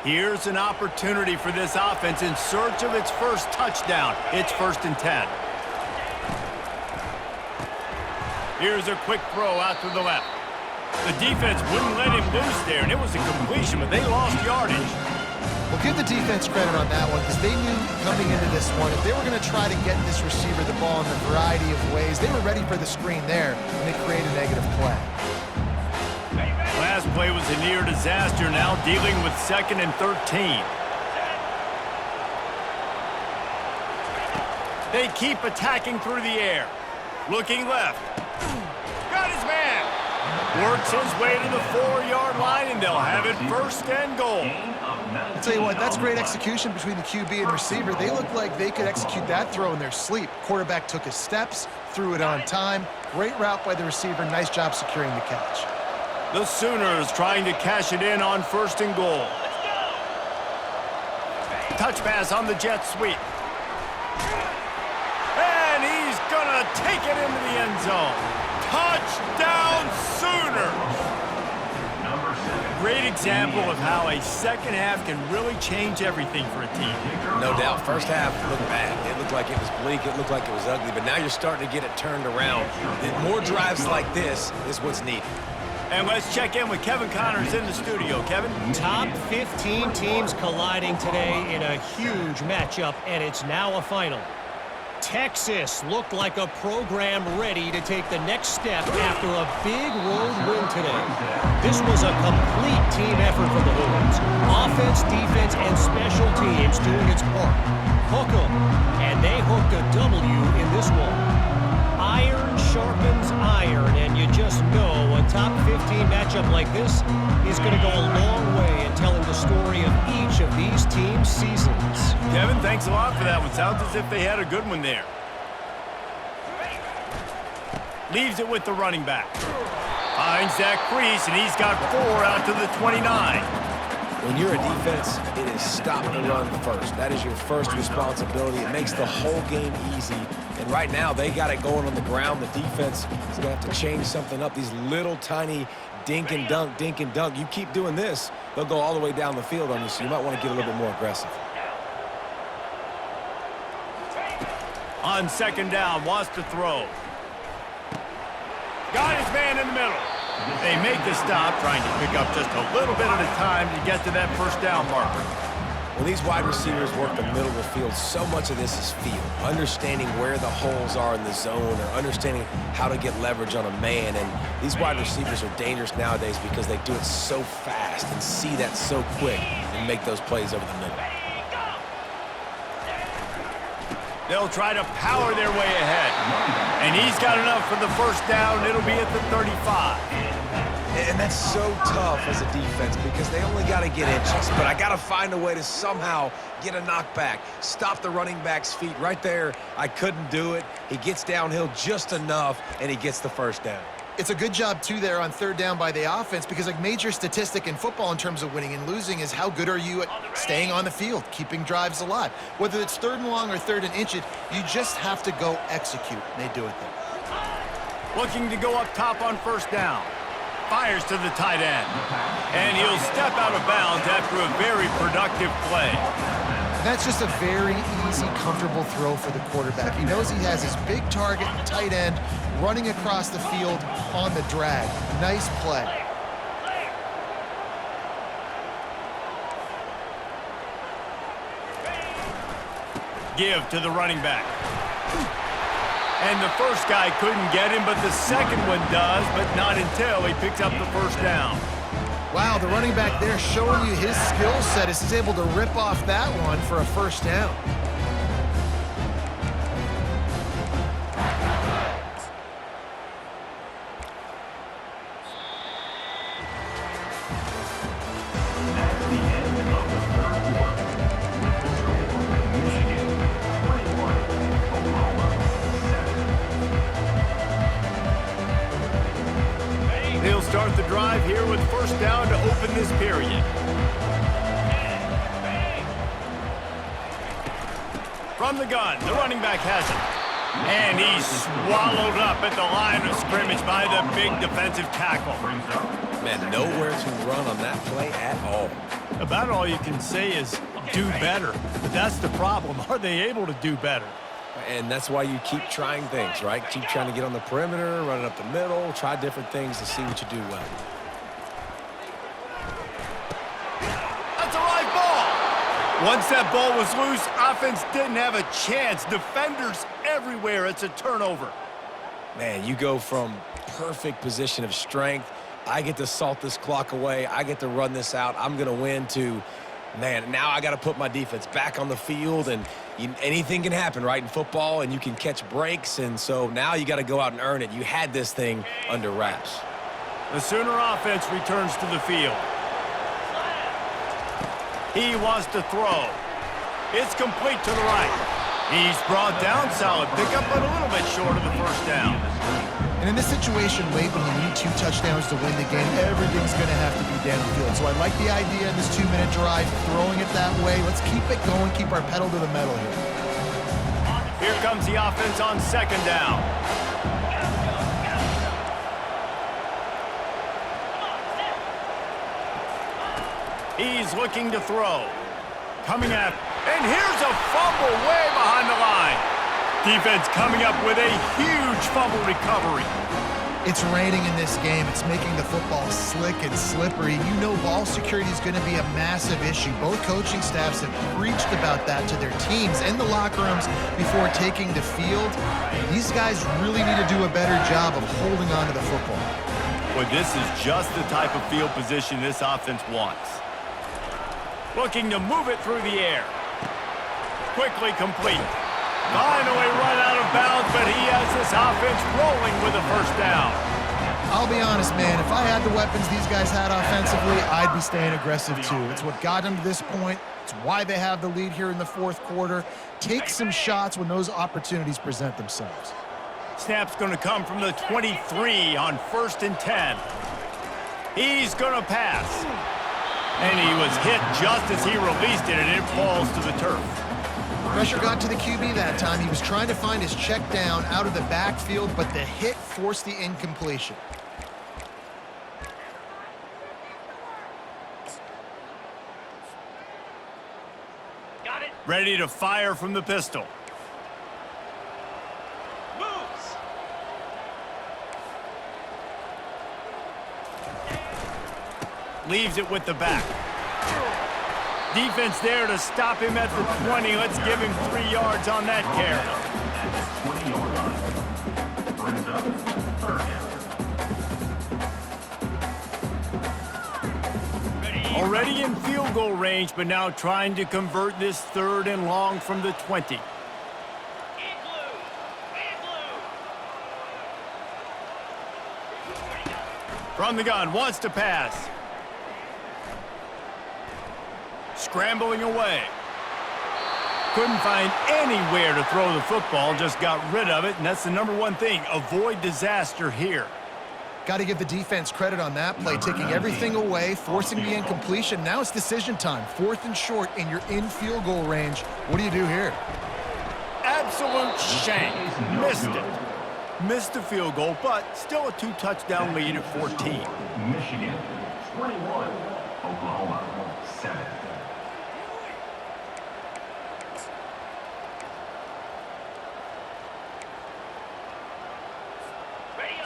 Here's an opportunity for this offense in search of its first touchdown. It's 1st and 10. Here's a quick throw out to the left. The defense wouldn't let him loose there, and it was a completion, but they lost yardage. Well, give the defense credit on that one because they knew coming into this one, if they were going to try to get this receiver the ball in a variety of ways, they were ready for the screen there, and they create a negative play. Last play was a near disaster, now dealing with 2nd and 13. They keep attacking through the air. Looking left. Got his man. Works his way to the 4-yard line, and they'll have it 1st and goal. I'll tell you what, that's great execution between the QB and receiver. They look like they could execute that throw in their sleep. Quarterback took his steps, threw it on time. Great route by the receiver. Nice job securing the catch. The Sooners trying to cash it in on 1st and goal. Touch pass on the jet sweep. And he's going to take it into the end zone. Touchdown Sooners! Great example of how a second half can really change everything for a team. no doubt, first half looked bad. It looked like it was bleak. It looked like it was ugly. But now you're starting to get it turned around. More drives like this is what's needed. And let's check in with Kevin Connors in the studio. Kevin? Top 15 teams colliding today in a huge matchup, and it's now a final. Texas looked like a program ready to take the next step after a big road win today. This was a complete team effort from the Horns. Offense, defense, and special teams doing its part. Hook 'em, and they hooked a W in this one. Iron sharpens iron, and you just know a top 15 matchup like this is going to go a long way in telling the story of each of these teams' seasons. Kevin, thanks a lot for that one. Sounds as if they had a good one there. Leaves it with the running back. Finds that crease, and he's got 4 out to the 29. When you're a defense, it is stop the run first. That is your first responsibility. It makes the whole game easy. And right now, they got it going on the ground. The defense is going to have to change something up. These little tiny dink and dunk, dink and dunk. You keep doing this, they'll go all the way down the field on you, so you might want to get a little bit more aggressive. On 2nd down, wants to throw. Got his man in the middle. They make the stop, trying to pick up just a little bit at a time to get to that 1st down marker. When these wide receivers work the middle of the field, so much of this is feel. Understanding where the holes are in the zone or understanding how to get leverage on a man. And these wide receivers are dangerous nowadays because they do it so fast and see that so quick and make those plays over the middle. They'll try to power their way ahead. And he's got enough for the 1st down. It'll be at the 35. And that's so tough as a defense because they only got to get inches. But I got to find a way to somehow get a knockback, stop the running back's feet. Right there, I couldn't do it. He gets downhill just enough, and he gets the 1st down. It's a good job, too, there on 3rd down by the offense because a major statistic in football in terms of winning and losing is how good are you at staying on the field, keeping drives alive. Whether it's 3rd and long or 3rd and inches, you just have to go execute. They do it there. Looking to go up top on 1st down. Fires to the tight end. And he'll step out of bounds after a very productive play. That's just a very easy, comfortable throw for the quarterback. He knows he has his big target, tight end, running across the field on the drag. Nice play. Give to the running back. And the first guy couldn't get him, but the second one does, but not until he picks up the 1st down. Wow, the running back there showing you his skill set as he's able to rip off that one for a first down. That's the end of the third quarter. Michigan 21, Oklahoma 7. They'll start the drive here with first down to open this period. From the gun, the running back has it. And he's swallowed up at the line of scrimmage by the big defensive tackle. Man, nowhere to run on that play at all. About all you can say is do better. But that's the problem. Are they able to do better? And that's why you keep trying things, right? Keep trying to get on the perimeter, run it up the middle, try different things to see what you do well. That's a live ball. Once that ball was loose, offense didn't have a chance. Defenders everywhere. It's a turnover. Man, you go from perfect position of strength, I get to salt this clock away, I get to run this out, I'm going to win, to, man, now I got to put my defense back on the field, and anything can happen, right, in football, and you can catch breaks, and so now you got to go out and earn it. You had this thing under wraps. The Sooner offense returns to the field. He wants to throw. It's complete to the right. He's brought down, solid pickup, but a little bit short of the first down. And in this situation late when you need 2 touchdowns to win the game, everything's going to have to be downfield. So I like the idea in this 2-minute drive, throwing it that way. Let's keep it going, keep our pedal to the metal here. Here comes the offense on second down. He's looking to throw. Coming up, and here's a fumble way behind the line. Defense coming up with a huge fumble recovery. It's raining in this game. It's making the football slick and slippery. You know ball security is going to be a massive issue. Both coaching staffs have preached about that to their teams and the locker rooms before taking the field. These guys really need to do a better job of holding on to the football. Well, this is just the type of field position this offense wants. Looking to move it through the air. Quickly complete. Finally run out of bounds, but he has this offense rolling with a first down. I'll be honest, man, if I had the weapons these guys had offensively, I'd be staying aggressive too. It's what got them to this point. It's why they have the lead here in the fourth quarter. Take some shots when those opportunities present themselves. Snap's going to come from the 23 on 1st and 10. He's going to pass. And he was hit just as he released it, and it falls to the turf. Pressure got to the QB that time. He was trying to find his check down out of the backfield, but the hit forced the incompletion. Got it. Ready to fire from the pistol. Moves. Leaves it with the back. Defense there to stop him at the 20. Let's give him 3 yards on that carry. At the 20-yard line. Brings up third down. Already in field goal range, but now trying to convert this 3rd and long from the 20. From the gun, wants to pass. Scrambling away. Couldn't find anywhere to throw the football, just got rid of it, and that's the #1 thing. Avoid disaster here. Got to give the defense credit on that play, taking everything away, forcing the incompletion. Now it's decision time. 4th and short, and you're in field goal range. What do you do here? Absolute shank. Missed it. Missed the field goal, but still a 2-touchdown lead at 14. Michigan 21, Oklahoma 7.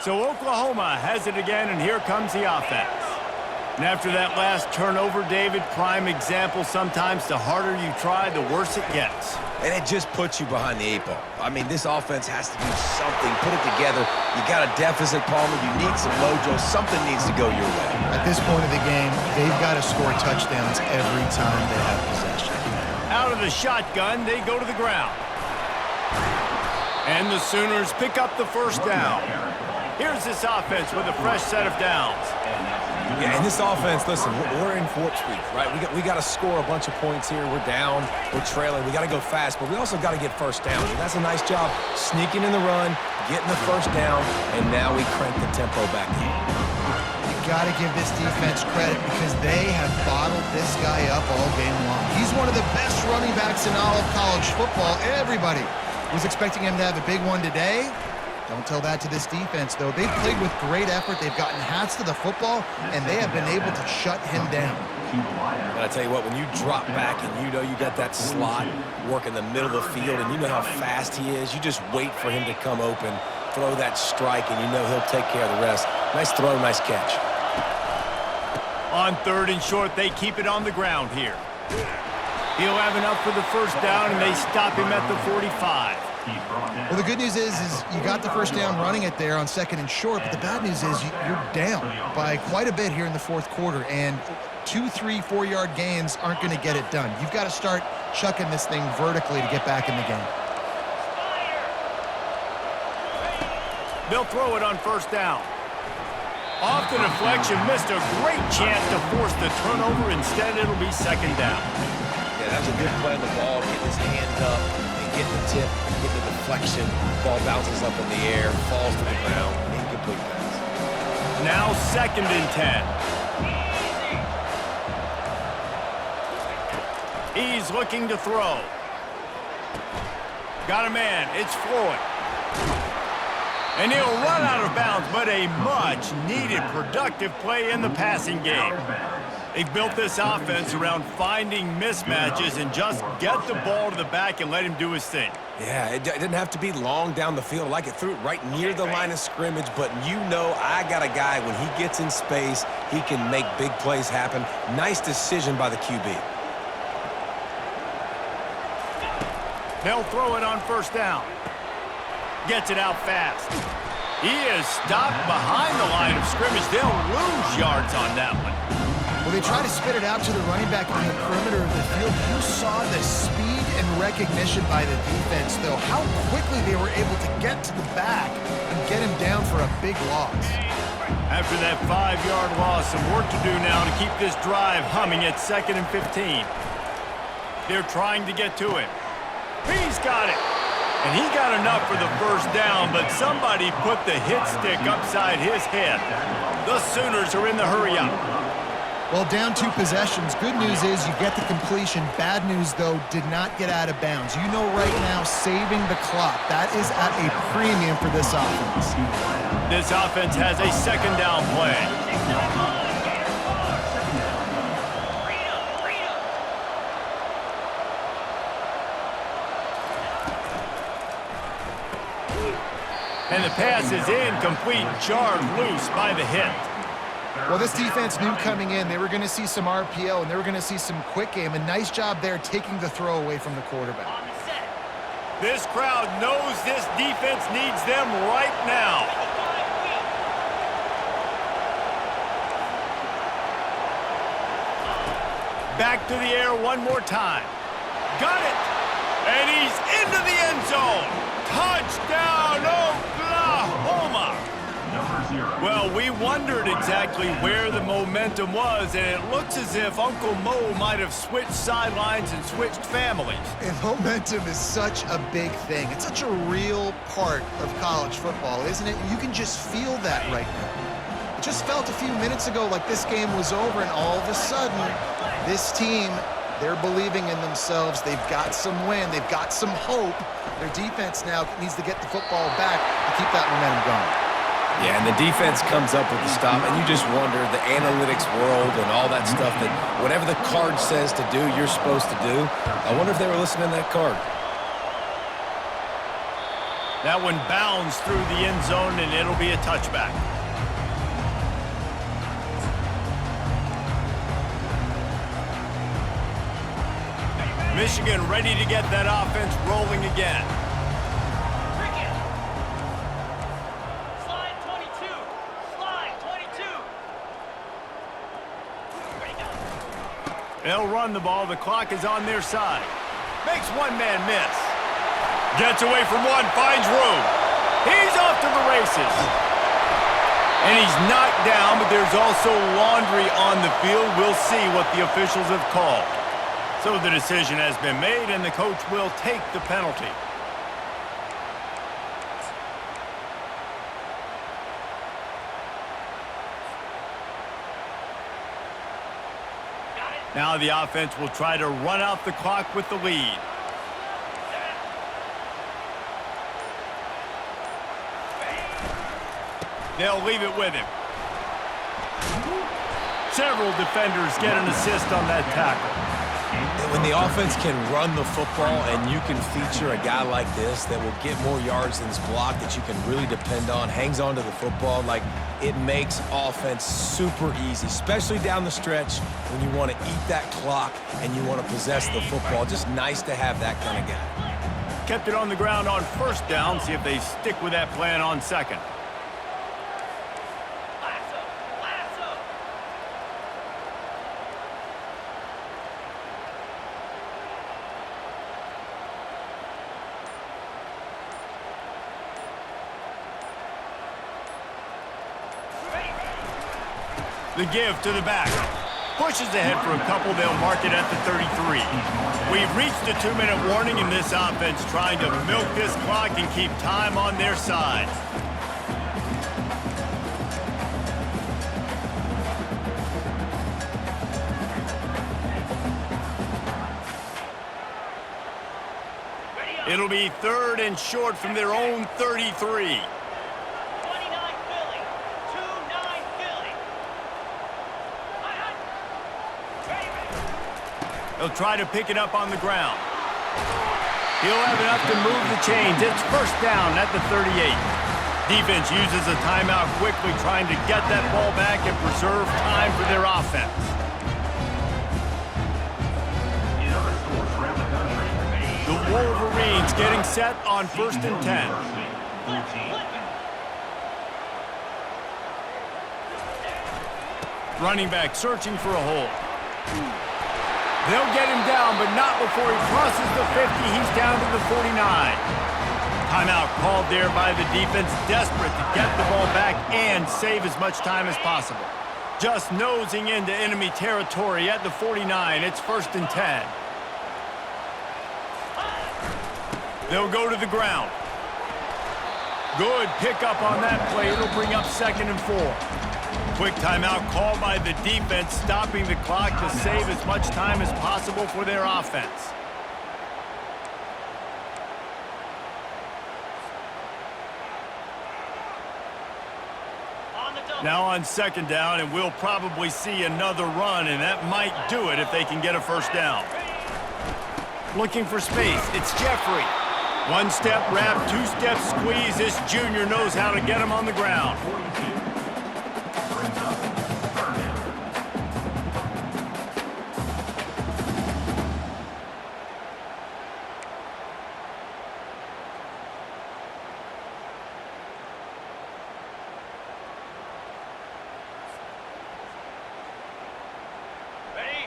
So Oklahoma has it again, and here comes the offense. And after that last turnover, David, prime example, sometimes the harder you try, the worse it gets. And it just puts you behind the 8 ball. I mean, this offense has to do something. Put it together. You got a deficit, Palmer. You need some mojo. Something needs to go your way. At this point of the game, they've got to score touchdowns every time they have possession. Out of the shotgun, they go to the ground. And the Sooners pick up the first down. Here's this offense with a fresh set of downs. Yeah, and this offense, listen, we're in warp speed, right? We got to score a bunch of points here. We're down. We're trailing. We got to go fast, but we also got to get first down. And that's a nice job sneaking in the run, getting the first down, and now we crank the tempo back in. You got to give this defense credit because they have bottled this guy up all game long. He's one of the best running backs in all of college football. Everybody was expecting him to have a big one today. Don't tell that to this defense, though. They've played with great effort. They've gotten hats to the football, and they have been able to shut him down. But I tell you what, when you drop back and you know you got that slot work in the middle of the field and you know how fast he is, you just wait for him to come open, throw that strike, and you know he'll take care of the rest. Nice throw, nice catch. On 3rd and short, they keep it on the ground here. He'll have enough for the first down, and they stop him at the 45. Well, the good news is you got the first down running it there on 2nd and short, but the bad news is you're down by quite a bit here in the 4th quarter, and 2, 3, 4-yard gains aren't going to get it done. You've got to start chucking this thing vertically to get back in the game. They'll throw it on first down. Off the deflection, missed a great chance to force the turnover. Instead, it'll be 2nd down. Yeah, that's a good play on the ball. Get his hand up and get the tip, get the deflection. Ball bounces up in the air, falls to the ground. Incomplete pass. Now 2nd and 10. He's looking to throw. Got a man. It's Floyd. And he'll run out of bounds, but a much-needed productive play in the passing game. They've built this offense around finding mismatches and just get the ball to the back and let him do his thing. Yeah, it didn't have to be long down the field. Like it threw it right near the line of scrimmage, but you know I got a guy, when he gets in space, he can make big plays happen. Nice decision by the QB. They'll throw it on first down. Gets it out fast. He is stopped behind the line of scrimmage. They'll lose yards on that one. Well, they try to spit it out to the running back on the perimeter of the field. You saw the speed and recognition by the defense, though. How quickly they were able to get to the back and get him down for a big loss. After that 5-yard loss, some work to do now to keep this drive humming at 2nd and 15. They're trying to get to him. He's got it. And he got enough for the first down, but somebody put the hit stick upside his head. The Sooners are in the hurry-up. Well, down 2 possessions. Good news is you get the completion. Bad news, though, did not get out of bounds. You know right now, saving the clock, that is at a premium for this offense. This offense has a 2nd down play. And the pass is incomplete, jarred loose by the hit. Well, this defense knew coming in they were going to see some RPO and they were going to see some quick game. A nice job there taking the throw away from the quarterback. This crowd knows this defense needs them right now. Back to the air one more time. Got it. And he's into the end zone. Touchdown, Oklahoma! Well, we wondered exactly where the momentum was, and it looks as if Uncle Mo might have switched sidelines and switched families. And momentum is such a big thing. It's such a real part of college football, isn't it? You can just feel that right now. It just felt a few minutes ago like this game was over, and all of a sudden, this team, they're believing in themselves. They've got some wind. They've got some hope. Their defense now needs to get the football back to keep that momentum going. Yeah, and the defense comes up with the stop, and you just wonder, the analytics world and all that stuff, that whatever the card says to do, you're supposed to do. I wonder if they were listening to that card. That one bounds through the end zone, and it'll be a touchback. Michigan ready to get that offense rolling again. Slide 22. Slide 22. Ready, go. They'll run the ball. The clock is on their side. Makes one man miss. Gets away from one, finds room. He's off to the races. And he's knocked down, but there's also laundry on the field. We'll see what the officials have called. So the decision has been made, and the coach will take the penalty. Now the offense will try to run out the clock with the lead. They'll leave it with him. Several defenders get an assist on that tackle. And when the offense can run the football and you can feature a guy like this that will get more yards than his block that you can really depend on, hangs on to the football, like it makes offense super easy, especially down the stretch when you want to eat that clock and you want to possess the football. Just nice to have that kind of guy. Kept it on the ground on first down. See if they stick with that plan on second. The give to the back. Pushes ahead for a couple. They'll mark it at the 33. We've reached the 2-minute warning in this offense, trying to milk this clock and keep time on their side. It'll be 3rd and short from their own 33. He'll try to pick it up on the ground. He'll have enough to move the chains. It's first down at the 38. Defense uses a timeout quickly, trying to get that ball back and preserve time for their offense. The Wolverines getting set on 1st and 10. Running back searching for a hole. They'll get him down, but not before he crosses the 50. He's down to the 49. Timeout called there by the defense, desperate to get the ball back and save as much time as possible. Just nosing into enemy territory at the 49. It's 1st and 10. They'll go to the ground. Good pickup on that play. It'll bring up 2nd and 4. Quick timeout called by the defense, stopping the clock to save as much time as possible for their offense. Now on 2nd down, and we'll probably see another run, and that might do it if they can get a first down. Looking for space, it's Jeffrey. 1-step wrap, 2-step squeeze. This junior knows how to get him on the ground.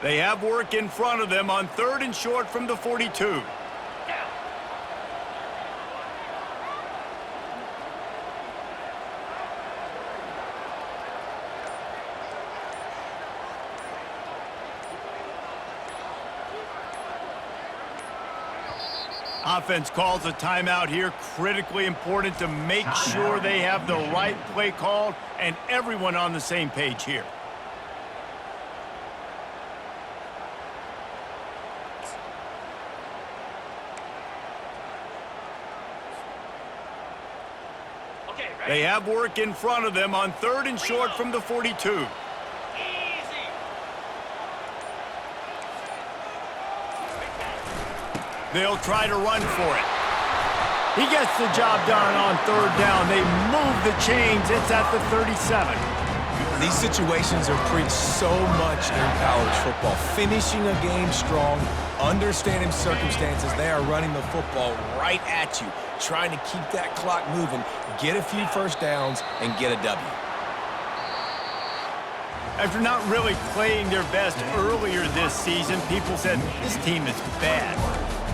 They have work in front of them on 3rd and short from the 42. Offense calls a timeout here. Critically important to make sure they have the right play called and everyone on the same page here. They have work in front of them on 3rd and short from the 42. They'll try to run for it. He gets the job done on 3rd down. They move the chains. It's at the 37. These situations are preached so much in college football. Finishing a game strong, Understanding circumstances, they are running the football right at you, trying to keep that clock moving, get a few first downs, and get a W. After not really playing their best earlier this season, people said, this team is bad.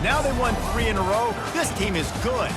Now they won 3 in a row. This team is good.